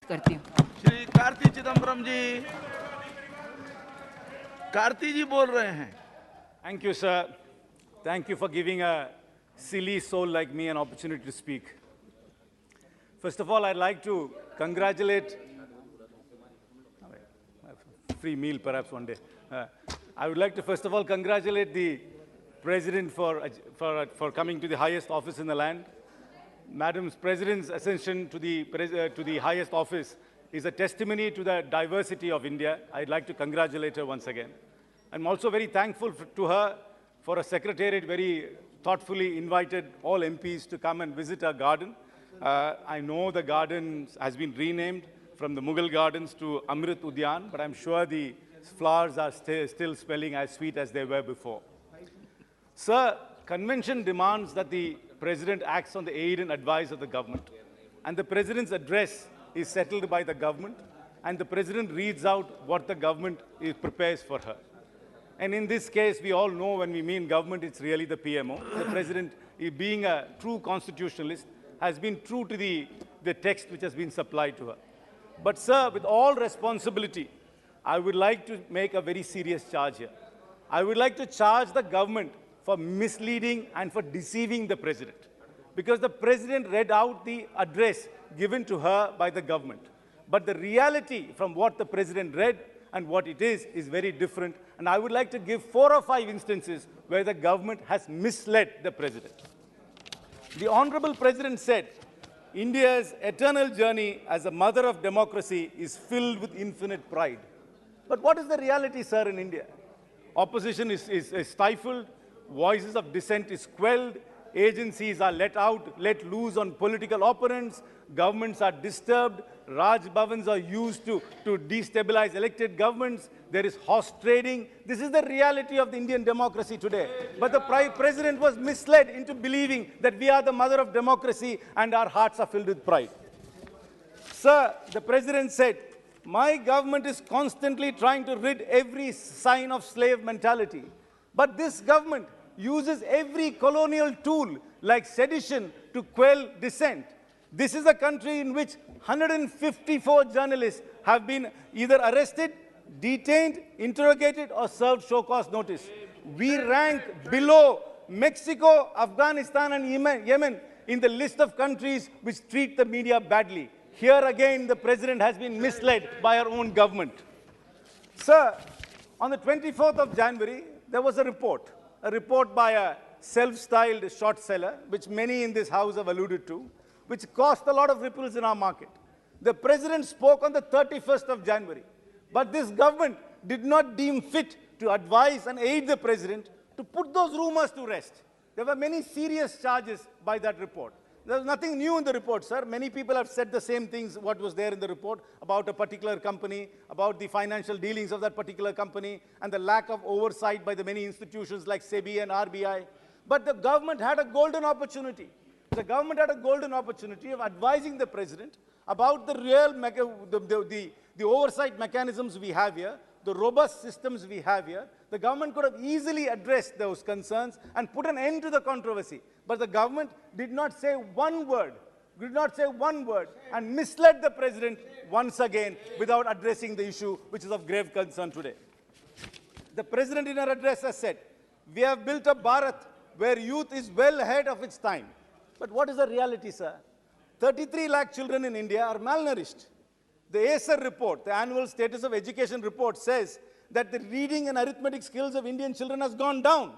करती हूँ। श्री कार्ति चिदम्बरम जी, कार्ति जी बोल रहे हैं। Thank you, sir. Thank you for giving a silly soul like me an opportunity to speak. First of all, I'd like to congratulate, free meal perhaps one day. I would like to first of all congratulate the President for coming to the highest office in the land. Madam's President's ascension to the highest office is a testimony to the diversity of India. I'd like to congratulate her once again. I'm also very thankful to her for a secretariat very thoughtfully invited all MPs to come and visit our garden. I know the garden has been renamed from the Mughal Gardens to Amrit Udyan, but I'm sure the flowers are still smelling as sweet as they were before. Sir, convention demands that the President acts on the aid and advice of the government. And the President's address is settled by the government, and the President reads out what the government prepares for her. And in this case, we all know when we mean government, it's really the PMO. The President, being a true constitutionalist, has been true to the text which has been supplied to her. But sir, with all responsibility, I would like to make a very serious charge here. I would like to charge the government for misleading and for deceiving the President. Because the President read out the address given to her by the government. But the reality from what the President read and what it is very different. And I would like to give 4 or 5 instances where the government has misled the President. The Honorable President said, India's eternal journey as a mother of democracy is filled with infinite pride. But what is the reality, sir, in India? Opposition is stifled, voices of dissent is quelled, agencies are let loose on political opponents, governments are disturbed, Raj Bhavans are used to destabilize elected governments, there is horse trading. This is the reality of the Indian democracy today. But the President was misled into believing that we are the mother of democracy and our hearts are filled with pride. Sir, the President said, my government is constantly trying to rid every sign of slave mentality. But this government uses every colonial tool like sedition to quell dissent. This is a country in which 154 journalists have been either arrested, detained, interrogated, or served show-cause notice. We rank below Mexico, Afghanistan, and Yemen in the list of countries which treat the media badly. Here again, the President has been misled by our own government. Sir, on the 24th of January, there was a report by a self-styled short seller, which many in this house have alluded to, which caused a lot of ripples in our market. The President spoke on the 31st of January, but this government did not deem fit to advise and aid the President to put those rumors to rest. There were many serious charges by that report. There was nothing new in the report, sir. Many people have said the same things, what was there in the report, about a particular company, about the financial dealings of that particular company, and the lack of oversight by the many institutions like SEBI and RBI. But the government had a golden opportunity. The government had a golden opportunity of advising the President about the real, the oversight mechanisms we have here, the robust systems we have here. The government could have easily addressed those concerns and put an end to the controversy. But the government did not say one word, and misled the President once again without addressing the issue which is of grave concern today. The President in her address has said, we have built a Bharat where youth is well ahead of its time. But what is the reality, sir? 33 lakh children in India are malnourished. The ACER report, the Annual Status of Education report, says that the reading and arithmetic skills of Indian children has gone down.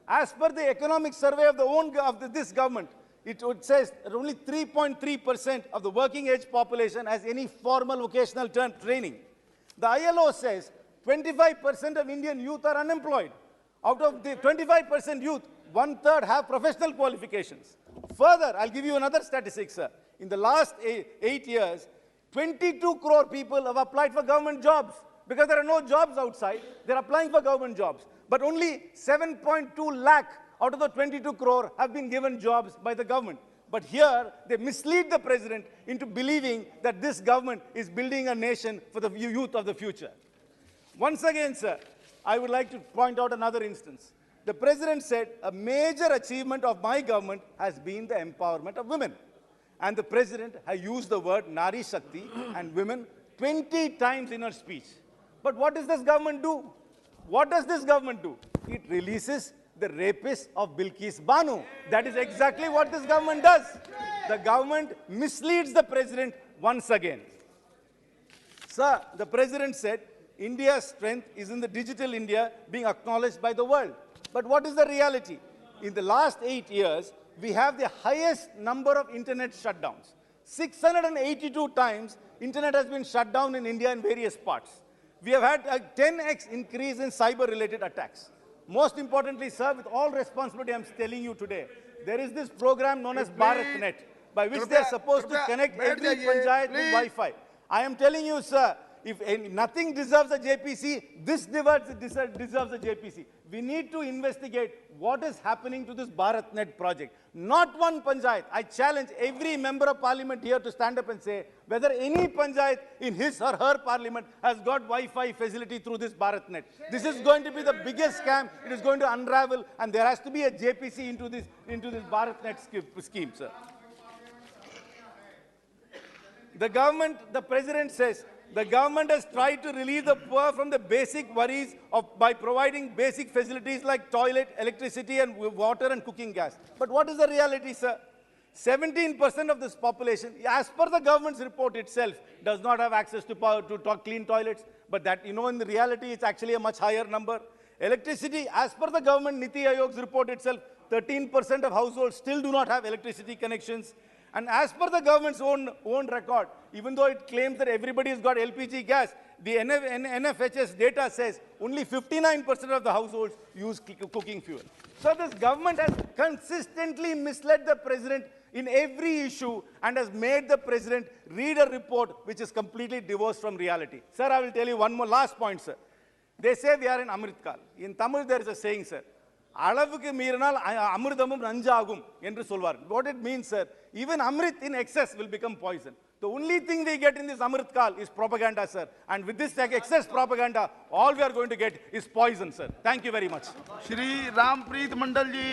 As per the economic survey of this government, it says that only 3.3% of the working age population has any formal vocational training. The ILO says 25% of Indian youth are unemployed. Out of the 25% youth, 1/3 have professional qualifications. Further, I'll give you another statistic, sir. In the last 8 years, 22 crore people have applied for government jobs. Because there are no jobs outside, they're applying for government jobs. But only 7.2 lakh out of the 22 crore have been given jobs by the government. But here, they mislead the President into believing that this government is building a nation for the youth of the future. Once again, sir, I would like to point out another instance. The President said, a major achievement of my government has been the empowerment of women. And the president has used the word Nari Shakti and women 20 times in her speech. But what does this government do? What does this government do? It releases the rapist of Bilkis Banu. That is exactly what this government does. The government misleads the president once again. Sir, the president said India's strength is in the digital India being acknowledged by the world. But what is the reality? In the last 8 years, we have the highest number of internet shutdowns. 682 times, internet has been shut down in India in various parts. We have had a 10x increase in cyber-related attacks. Most importantly, sir, with all responsibility, I'm telling you today, there is this program known as BharatNet, by which they are supposed to connect every panchayat with Wi-Fi. I am telling you, sir, if nothing deserves a JPC, this deserves a JPC. We need to investigate what is happening to this BharatNet project. Not one panchayat. I challenge every member of parliament here to stand up and say whether any panchayat in his or her parliament has got Wi-Fi facility through this BharatNet. This is going to be the biggest scam. It is going to unravel, and there has to be a JPC into this BharatNet scheme, sir. The government, the president says, the government has tried to relieve the poor from the basic worries by providing basic facilities like toilet, electricity, and water and cooking gas. But what is the reality, sir? 17% of this population, as per the government's report itself, does not have access to clean toilets. But that, in the reality, it's actually a much higher number. Electricity, as per the government Niti Aayog's report itself, 13% of households still do not have electricity connections. And as per the government's own record, even though it claims that everybody has got LPG gas, the NFHS data says only 59% of the households use cooking fuel. So this government has consistently misled the president in every issue and has made the president read a report which is completely divorced from reality. Sir, I will tell you one more last point, sir. They say we are in Amritkal. In Tamil, there is a saying, sir. அளவுக்கு மீறினால் அமிர்தமும் நஞ்சாகும் என்று சொல்வார். What it means, sir, even Amrit in excess will become poison. The only thing we get in this Amritkal is propaganda, sir. And with this excess propaganda, all we are going to get is poison, sir. Thank you very much. Shri Rampreet Mandal ji.